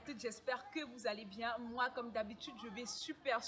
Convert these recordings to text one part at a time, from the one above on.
toutes, j'espère que vous allez bien. Moi, comme d'habitude, je vais super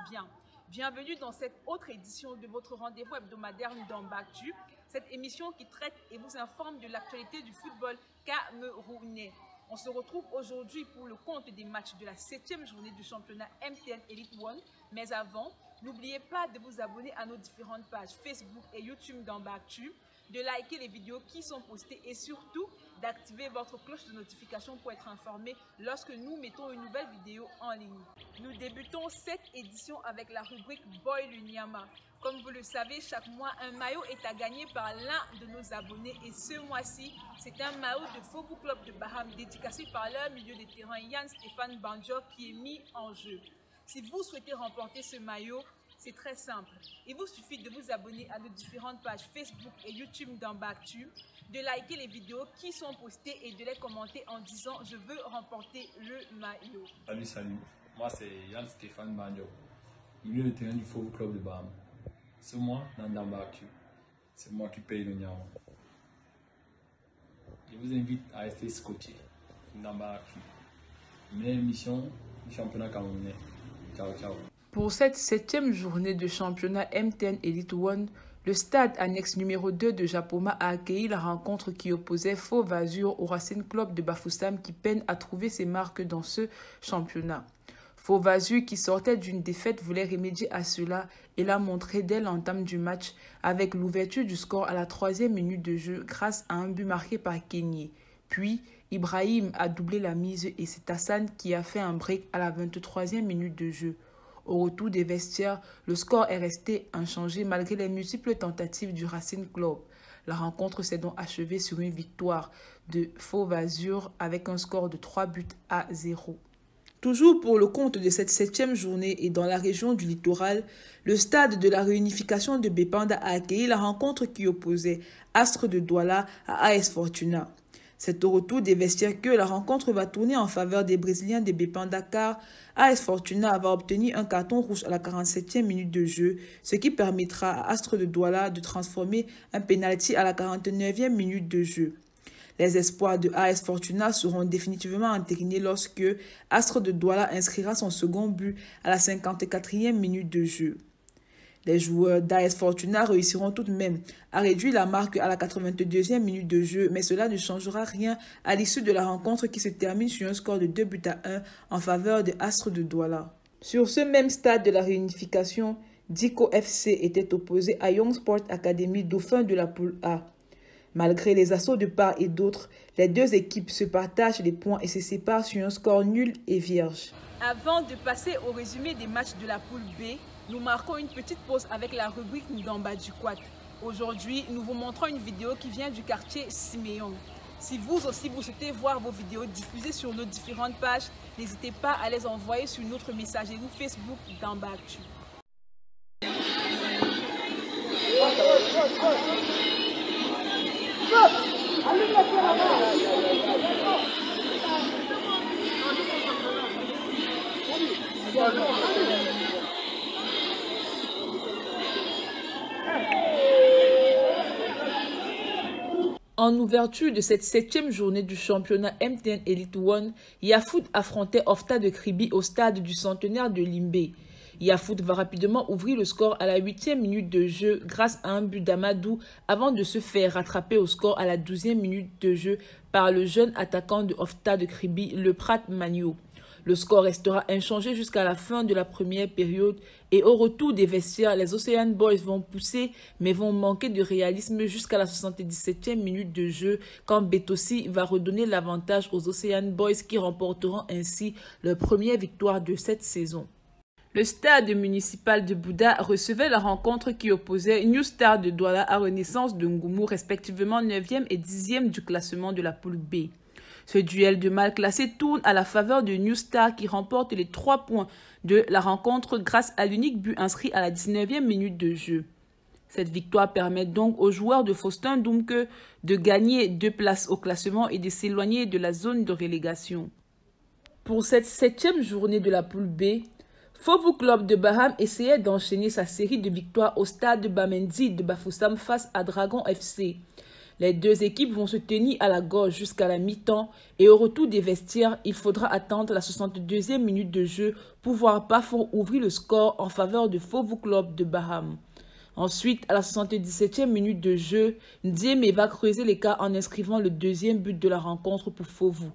bien. Bienvenue dans cette autre édition de votre rendez-vous hebdomadaire Ndambactu. Cette émission qui traite et vous informe de l'actualité du football camerounais. On se retrouve aujourd'hui pour le compte des matchs de la 7e journée du championnat MTN Elite One. Mais avant, n'oubliez pas de vous abonner à nos différentes pages Facebook et YouTube Ndambactu, de liker les vidéos qui sont postées et surtout d'activer votre cloche de notification pour être informé lorsque nous mettons une nouvelle vidéo en ligne. Nous débutons cette édition avec la rubrique Boy Lunyama. Comme vous le savez, chaque mois, un maillot est à gagner par l'un de nos abonnés et ce mois-ci, c'est un maillot de Fofo Club de Baham dédicacé par leur milieu de terrain Yann-Stéphane Banjo qui est mis en jeu. Si vous souhaitez remporter ce maillot, c'est très simple. Il vous suffit de vous abonner à nos différentes pages Facebook et YouTube Ndambactu, de liker les vidéos qui sont postées et de les commenter en disant « Je veux remporter le maillot ». Salut. Moi, c'est Yann-Stéphane Banjo, milieu de terrain du Fofo Club de Baham. C'est moi, dans Ndambactu. C'est moi qui paye le Nyama. Je vous invite à rester scotché sur Ndambactu. Meilleure émission du championnat camerounais. Ciao, ciao. Pour cette 7e journée de championnat MTN Elite One, le stade annexe numéro 2 de Japoma a accueilli la rencontre qui opposait Fauve Azur au Racing Club de Bafoussam qui peine à trouver ses marques dans ce championnat. Fauve Azur, qui sortait d'une défaite, voulait remédier à cela et l'a montré dès l'entame du match avec l'ouverture du score à la 3e minute de jeu grâce à un but marqué par Kenyé. Puis, Ibrahim a doublé la mise et c'est Hassan qui a fait un break à la 23e minute de jeu. Au retour des vestiaires, le score est resté inchangé malgré les multiples tentatives du Racing Club. La rencontre s'est donc achevée sur une victoire de Fauve Azur avec un score de 3-0. Toujours pour le compte de cette 7e journée et dans la région du littoral, le stade de la réunification de Bépanda a accueilli la rencontre qui opposait Astre de Douala à AS Fortuna. C'est au retour des vestiaires que la rencontre va tourner en faveur des Brésiliens de Bépanda car AS Fortuna va obtenir un carton rouge à la 47e minute de jeu, ce qui permettra à Astre de Douala de transformer un pénalty à la 49e minute de jeu. Les espoirs de AS Fortuna seront définitivement entérinés lorsque Astre de Douala inscrira son second but à la 54e minute de jeu. Les joueurs d'AS Fortuna réussiront tout de même à réduire la marque à la 82e minute de jeu, mais cela ne changera rien à l'issue de la rencontre qui se termine sur un score de 2-1 en faveur de Astre de Douala. Sur ce même stade de la réunification, Diko FC était opposé à Young Sport Academy, dauphin de la poule A. Malgré les assauts de part et d'autre, les deux équipes se partagent les points et se séparent sur un score nul et vierge. Avant de passer au résumé des matchs de la poule B, nous marquons une petite pause avec la rubrique Ndamba du Quat. Aujourd'hui, nous vous montrons une vidéo qui vient du quartier Siméon. Si vous aussi vous souhaitez voir vos vidéos diffusées sur nos différentes pages, n'hésitez pas à les envoyer sur notre messagerie Facebook Ndambactu. En ouverture de cette 7e journée du championnat MTN Elite One, Yafoot affrontait Ofta de Kribi au stade du centenaire de Limbé. Yafoot va rapidement ouvrir le score à la 8e minute de jeu grâce à un but d'Amadou avant de se faire rattraper au score à la 12e minute de jeu par le jeune attaquant de Ofta de Kribi, le Prat Magno. Le score restera inchangé jusqu'à la fin de la première période et au retour des vestiaires, les Ocean Boys vont pousser mais vont manquer de réalisme jusqu'à la 77e minute de jeu quand Betossi va redonner l'avantage aux Ocean Boys qui remporteront ainsi leur première victoire de cette saison. Le stade municipal de Bouddha recevait la rencontre qui opposait New Star de Douala à Renaissance de Ngoumou, respectivement 9e et 10e du classement de la poule B. Ce duel de mal classé tourne à la faveur de New Star qui remporte les 3 points de la rencontre grâce à l'unique but inscrit à la 19e minute de jeu. Cette victoire permet donc aux joueurs de Faustin Doumke de gagner 2 places au classement et de s'éloigner de la zone de relégation. Pour cette 7e journée de la poule B, Fofo Club de Baham essayait d'enchaîner sa série de victoires au stade Bamendi de Bafoussam face à Dragon FC. Les deux équipes vont se tenir à la gorge jusqu'à la mi-temps et au retour des vestiaires, il faudra attendre la 62e minute de jeu pour voir Bafo ouvrir le score en faveur de Fovu Club de Baham. Ensuite, à la 77e minute de jeu, Ndiémé va creuser l'écart en inscrivant le deuxième but de la rencontre pour Fovu.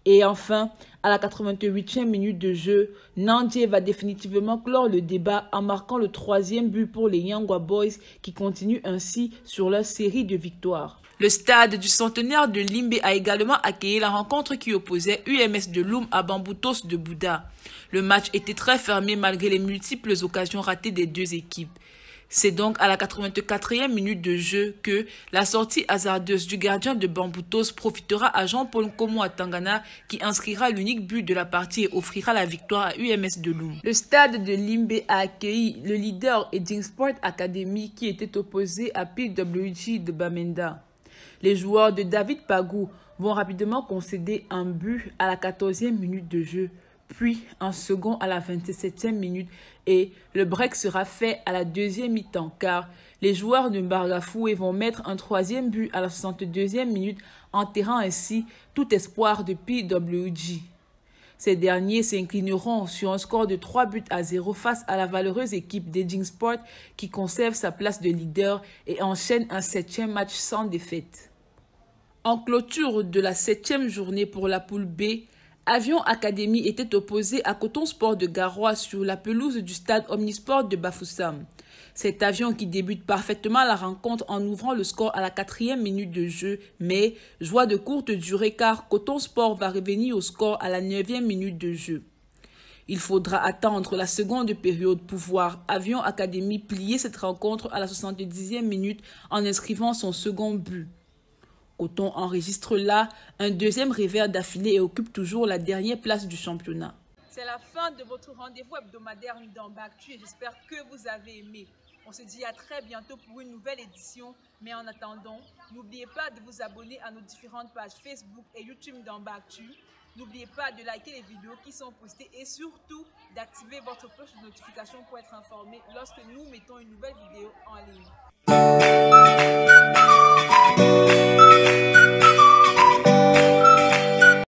Et enfin, à la 88e minute de jeu, Nandié va définitivement clore le débat en marquant le troisième but pour les Yangwa Boys qui continuent ainsi sur leur série de victoires. Le stade du centenaire de Limbe a également accueilli la rencontre qui opposait UMS de Loum à Bamboutos de Bouddha. Le match était très fermé malgré les multiples occasions ratées des deux équipes. C'est donc à la 84e minute de jeu que la sortie hasardeuse du gardien de Bamboutos profitera à Jean-Paul Komo Atangana qui inscrira l'unique but de la partie et offrira la victoire à UMS de Loum. Le stade de Limbe a accueilli le leader Edingsport Academy qui était opposé à PWG de Bamenda. Les joueurs de David Pagou vont rapidement concéder un but à la 14e minute de jeu, puis un second à la 27e minute et le break sera fait à la deuxième mi-temps car les joueurs de Mbargafoué vont mettre un troisième but à la 62e minute enterrant ainsi tout espoir de PWG. Ces derniers s'inclineront sur un score de 3-0 face à la valeureuse équipe d'Edingsport qui conserve sa place de leader et enchaîne un 7e match sans défaite. En clôture de la 7e journée pour la poule B, Avion Academy était opposé à Coton Sport de Garoua sur la pelouse du stade Omnisport de Bafoussam. Cet avion qui débute parfaitement la rencontre en ouvrant le score à la 4e minute de jeu, mais joie de courte durée car Coton Sport va revenir au score à la 9e minute de jeu. Il faudra attendre la seconde période pour voir Avion Academy plier cette rencontre à la 70e minute en inscrivant son second but. Coton enregistre là un deuxième revers d'affilée et occupe toujours la dernière place du championnat. C'est la fin de votre rendez-vous hebdomadaire Ndambactu et j'espère que vous avez aimé. On se dit à très bientôt pour une nouvelle édition. Mais en attendant, n'oubliez pas de vous abonner à nos différentes pages Facebook et YouTube Ndambactu. N'oubliez pas de liker les vidéos qui sont postées et surtout d'activer votre cloche de notification pour être informé lorsque nous mettons une nouvelle vidéo en ligne.